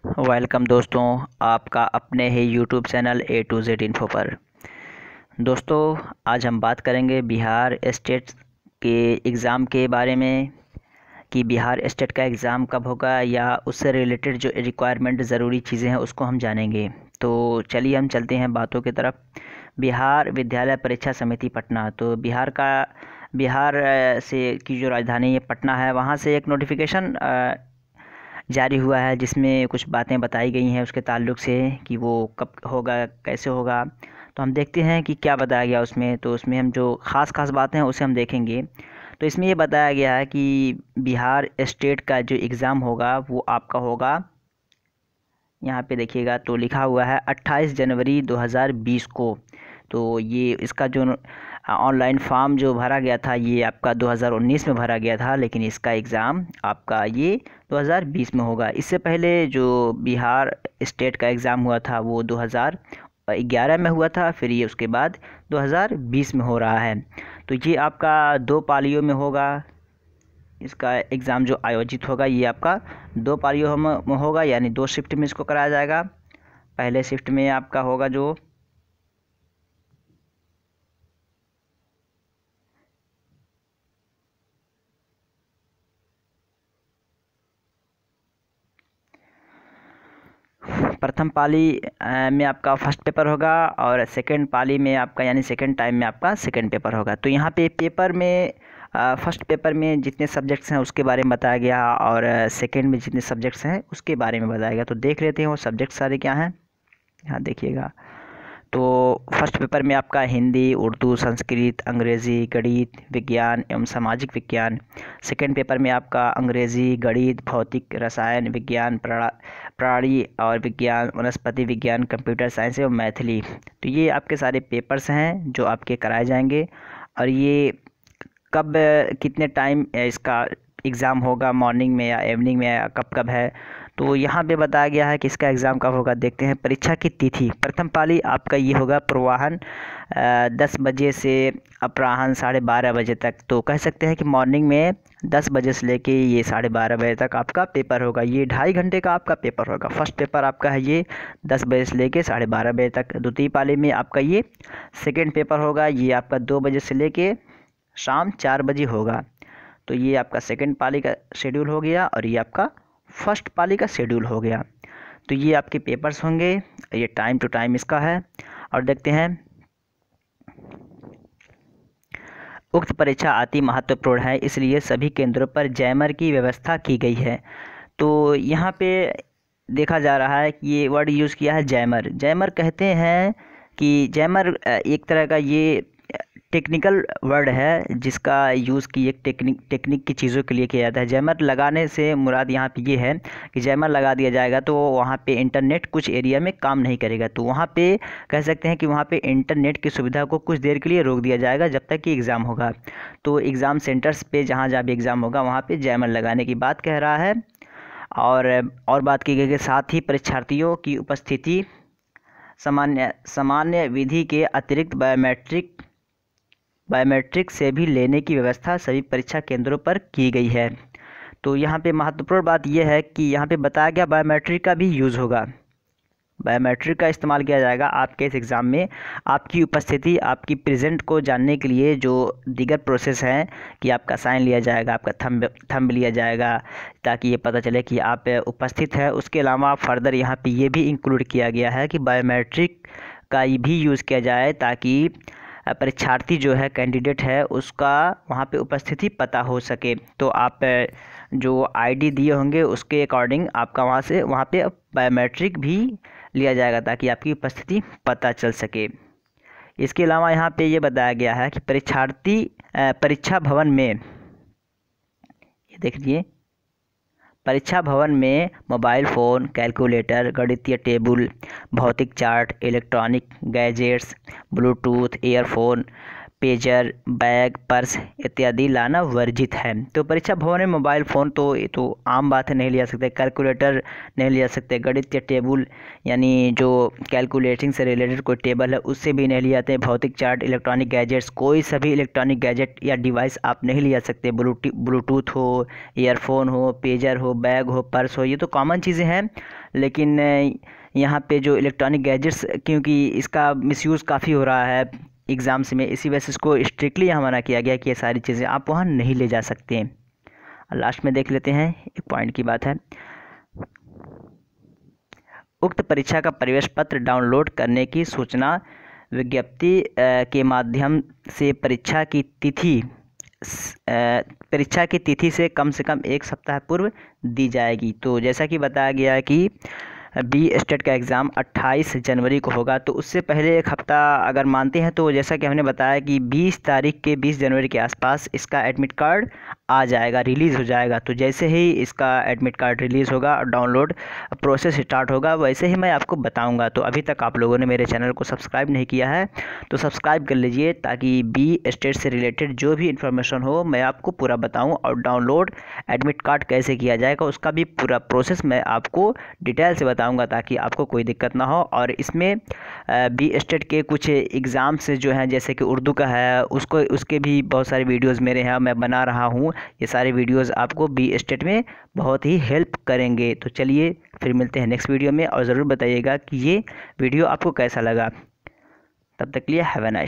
Welcome दोस्तों, आपका अपने ही YouTube channel A to Z info पर। दोस्तों, आज हम बात करेंगे बिहार स्टेट के एग्ज़ाम के बारे में कि बिहार स्टेट का एग्ज़ाम कब होगा या उससे रिलेटेड जो रिक्वायरमेंट ज़रूरी चीज़ें हैं उसको हम जानेंगे। तो चलिए हम चलते हैं बातों की तरफ। बिहार विद्यालय परीक्षा समिति पटना, तो बिहार से की जो राजधानी है पटना है, वहाँ से एक नोटिफिकेशन जारी हुआ है जिसमें कुछ बातें बताई गई हैं उसके ताल्लुक़ से कि वो कब होगा, कैसे होगा। तो हम देखते हैं कि क्या बताया गया उसमें। तो उसमें हम जो ख़ास बातें हैं उसे हम देखेंगे। तो इसमें ये बताया गया है कि बिहार स्टेट का जो एग्ज़ाम होगा वो आपका होगा, यहाँ पे देखिएगा तो लिखा हुआ है 28 जनवरी 2020 को। तो ये इसका जो ऑनलाइन फॉर्म जो भरा गया था ये आपका 2019 में भरा गया था, लेकिन इसका एग्ज़ाम आपका ये 2020 में होगा। इससे पहले जो बिहार स्टेट का एग्ज़ाम हुआ था वो 2011 में हुआ था, फिर ये उसके बाद 2020 में हो रहा है। तो ये आपका 2 पालियों में होगा। इसका एग्ज़ाम जो आयोजित होगा ये आपका 2 पालियों में होगा, यानी 2 शिफ्ट में इसको कराया जाएगा। पहले शिफ्ट में आपका होगा जो प्रथम पाली में आपका फर्स्ट पेपर होगा और सेकंड पाली में आपका यानी सेकंड टाइम में आपका सेकंड पेपर होगा। तो यहाँ पे पेपर में फर्स्ट पेपर में जितने सब्जेक्ट्स हैं उसके बारे में बताया गया और सेकंड में जितने सब्जेक्ट्स हैं उसके बारे में बताया गया। तो देख लेते हैं वो सब्जेक्ट सारे क्या हैं। यहाँ देखिएगा तो फर्स्ट पेपर में आपका हिंदी, उर्दू, संस्कृत, अंग्रेज़ी, गणित, विज्ञान एवं सामाजिक विज्ञान। सेकंड पेपर में आपका अंग्रेज़ी, गणित, भौतिक, रसायन विज्ञान, प्राणी और विज्ञान, वनस्पति विज्ञान, कंप्यूटर साइंस एवं मैथिली। तो ये आपके सारे पेपर्स हैं जो आपके कराए जाएंगे। और ये कब कितने टाइम इसका एग्ज़ाम होगा, मॉर्निंग में या इवनिंग में या कब है। तो यहाँ पे बताया गया है कि इसका एग्ज़ाम कब होगा। देखते हैं परीक्षा की तिथि। प्रथम पाली आपका ये होगा पूर्वाह्न 10 बजे से अपराह्न 12:30 बजे तक। तो कह सकते हैं कि मॉर्निंग में 10 बजे से लेके ये 12:30 बजे तक आपका पेपर होगा। ये 2.5 घंटे का आपका पेपर होगा। फर्स्ट पेपर आपका है ये 10 बजे से लेके 12:30 बजे तक। द्वितीय पाली में आपका ये सेकेंड पेपर होगा, ये आपका 2 बजे से लेके शाम 4 बजे होगा। तो ये आपका सेकंड पाली का शेड्यूल हो गया और ये आपका फर्स्ट पाली का शेड्यूल हो गया। तो ये आपके पेपर्स होंगे, ये टाइम टू टाइम इसका है। और देखते हैं उक्त परीक्षा अति महत्वपूर्ण है, इसलिए सभी केंद्रों पर जैमर की व्यवस्था की गई है। तो यहाँ पे देखा जा रहा है कि ये वर्ड यूज़ किया है जैमर। जैमर कहते हैं कि जैमर एक तरह का ये टेक्निकल वर्ड है जिसका यूज़ की एक टेक्निक की चीज़ों के लिए किया जाता है। जैमर लगाने से मुराद यहाँ पे ये है कि जैमर लगा दिया जाएगा तो वहाँ पे इंटरनेट कुछ एरिया में काम नहीं करेगा। तो वहाँ पे कह सकते हैं कि वहाँ पे इंटरनेट की सुविधा को कुछ देर के लिए रोक दिया जाएगा जब तक कि एग्ज़ाम होगा। तो एग्ज़ाम सेंटर्स पे जहाँ भी एग्ज़ाम होगा वहाँ पे जैमर लगाने की बात कह रहा है। और बात की गई कि साथ ही परीक्षार्थियों की उपस्थिति सामान्य विधि के अतिरिक्त बायोमेट्रिक से भी लेने की व्यवस्था सभी परीक्षा केंद्रों पर की गई है। तो यहाँ पे महत्वपूर्ण बात यह है कि यहाँ पे बताया गया बायोमेट्रिक का भी यूज़ होगा। बायोमेट्रिक का इस्तेमाल किया जाएगा आपके इस एग्ज़ाम में। आपकी उपस्थिति, आपकी प्रेजेंट को जानने के लिए जो दीगर प्रोसेस हैं कि आपका साइन लिया जाएगा, आपका थंब लिया जाएगा ताकि ये पता चले कि आप उपस्थित है। उसके अलावा फर्दर यहाँ पे ये भी इंक्लूड किया गया है कि बायोमेट्रिक का भी यूज़ किया जाए ताकि परीक्षार्थी जो है, कैंडिडेट है, उसका वहाँ पे उपस्थिति पता हो सके। तो आप जो आईडी दिए होंगे उसके अकॉर्डिंग आपका वहाँ पे बायोमेट्रिक भी लिया जाएगा ताकि आपकी उपस्थिति पता चल सके। इसके अलावा यहाँ पे ये बताया गया है कि परीक्षार्थी परीक्षा भवन में, ये देख लीजिए, परीक्षा भवन में मोबाइल फ़ोन, कैलकुलेटर, गणितीय टेबल, भौतिक chart, electronic gadgets, Bluetooth, earphone, pager, bag, purse इत्यादि लाना वर्जित है। तो परीक्षा भवन में मोबाइल फ़ोन तो ये तो आम बात है, नहीं ले जा सकते। कैलकुलेटर नहीं ले जा सकते। गणित या टेबल यानी जो कैलकुलेटिंग से रिलेटेड कोई टेबल है उससे भी नहीं ले जाते हैं। भौतिक चार्ट, इलेक्ट्रॉनिक गैजेट्स, कोई सभी इलेक्ट्रॉनिक गैजेट या डिवाइस आप नहीं ले जा सकते। ब्लूटूथ हो, ईयरफोन हो, पेजर हो, बैग हो, पर्स हो, ये तो कॉमन चीज़ें हैं। लेकिन यहाँ पे जो इलेक्ट्रॉनिक गैजेट्स, क्योंकि इसका मिसयूज़ काफ़ी हो रहा है एग्ज़ाम्स में, इसी वजह से इसको स्ट्रिक्टली यहाँ मना किया गया कि ये सारी चीज़ें आप वहाँ नहीं ले जा सकते हैं। लास्ट में देख लेते हैं, एक पॉइंट की बात है। उक्त परीक्षा का प्रवेश पत्र डाउनलोड करने की सूचना विज्ञप्ति के माध्यम से परीक्षा की तिथि से कम 1 सप्ताह पूर्व दी जाएगी। तो जैसा कि बताया गया है कि बी स्टेट का एग्ज़ाम 28 जनवरी को होगा, तो उससे पहले एक हफ़्ता अगर मानते हैं तो जैसा कि हमने बताया कि 20 जनवरी के आसपास इसका एडमिट कार्ड आ जाएगा, रिलीज़ हो जाएगा। तो जैसे ही इसका एडमिट कार्ड रिलीज़ होगा और डाउनलोड प्रोसेस स्टार्ट होगा, वैसे ही मैं आपको बताऊंगा। तो अभी तक आप लोगों ने मेरे चैनल को सब्सक्राइब नहीं किया है तो सब्सक्राइब कर लीजिए, ताकि बी स्टेट से रिलेटेड जो भी इन्फॉर्मेशन हो मैं आपको पूरा बताऊँ। और डाउनलोड एडमिट कार्ड कैसे किया जाएगा उसका भी पूरा प्रोसेस मैं आपको डिटेल से बताऊंगा, ताकि आपको कोई दिक्कत ना हो। और इसमें बी स्टेट के कुछ एग्ज़ाम्स जो हैं, जैसे कि उर्दू का है, उसके भी बहुत सारे वीडियोस मेरे हैं, मैं बना रहा हूँ। ये सारे वीडियोस आपको बी स्टेट में बहुत ही हेल्प करेंगे। तो चलिए फिर मिलते हैं नेक्स्ट वीडियो में, और ज़रूर बताइएगा कि ये वीडियो आपको कैसा लगा। तब तक के लिए हैव अ नाइस